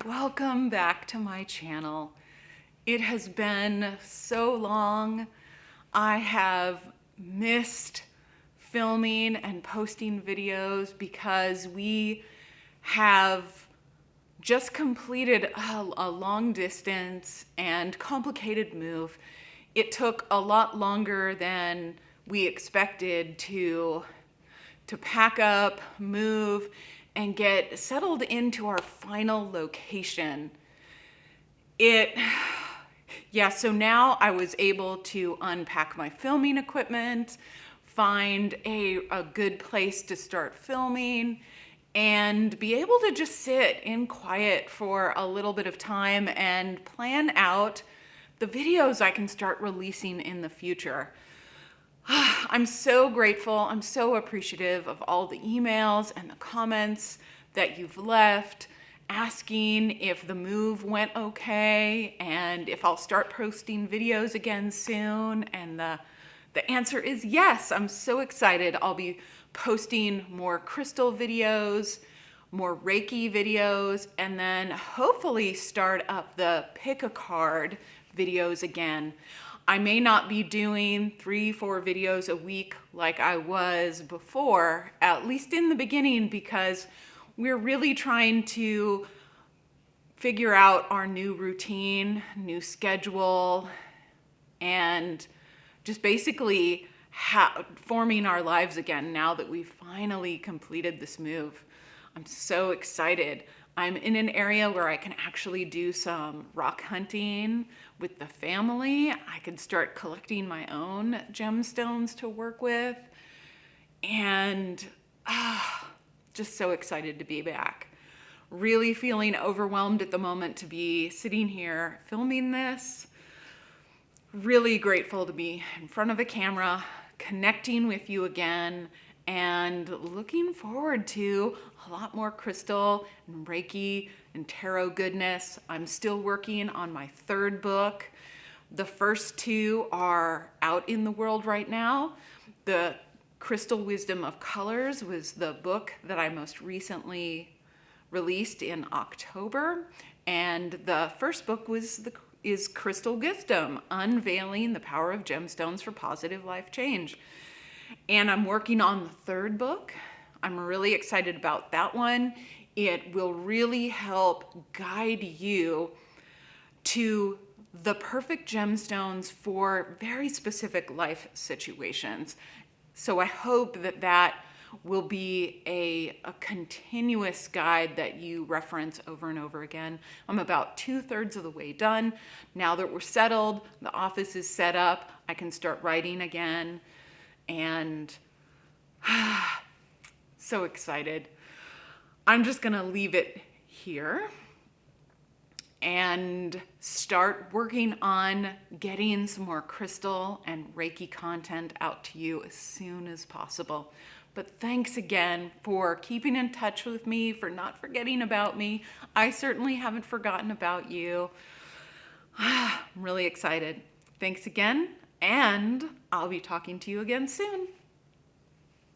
welcome back to my channel. It has been so long. I have missed filming and posting videos because we have just completed a long distance and complicated move. It took a lot longer than we expected to pack up, move, and get settled into our final location. So now I was able to unpack my filming equipment, find a good place to start filming, and be able to just sit in quiet for a little bit of time and plan out the videos I can start releasing in the future. I'm so grateful, I'm so appreciative of all the emails and the comments that you've left asking if the move went okay and if I'll start posting videos again soon. And the answer is yes. I'm so excited. I'll be posting more crystal videos, more Reiki videos, and then hopefully start up the pick a card videos again. I may not be doing 3-4 videos a week like I was before, at least in the beginning, because we're really trying to figure out our new routine, new schedule, and just basically forming our lives again now that we've finally completed this move. I'm so excited. I'm in an area where I can actually do some rock hunting with the family. I can start collecting my own gemstones to work with. And just so excited to be back. Really feeling overwhelmed at the moment to be sitting here filming this. Really grateful to be in front of a camera, connecting with you again, and looking forward to a lot more crystal and Reiki and tarot goodness. I'm still working on my 3rd book. The first 2 are out in the world right now. The Crystal Wisdom of Colors was the book that I most recently released in October. And the first book is Crystal Wisdom, Unveiling the Power of Gemstones for Positive Life Change. And I'm working on the 3rd book. I'm really excited about that one. It will really help guide you to the perfect gemstones for very specific life situations. So I hope that will be a continuous guide that you reference over and over again. I'm about 2/3 of the way done. Now that we're settled, the office is set up, I can start writing again. And so excited. I'm just gonna leave it here and start working on getting some more crystal and Reiki content out to you as soon as possible. But thanks again for keeping in touch with me, for not forgetting about me. I certainly haven't forgotten about you. I'm really excited. Thanks again, and I'll be talking to you again soon.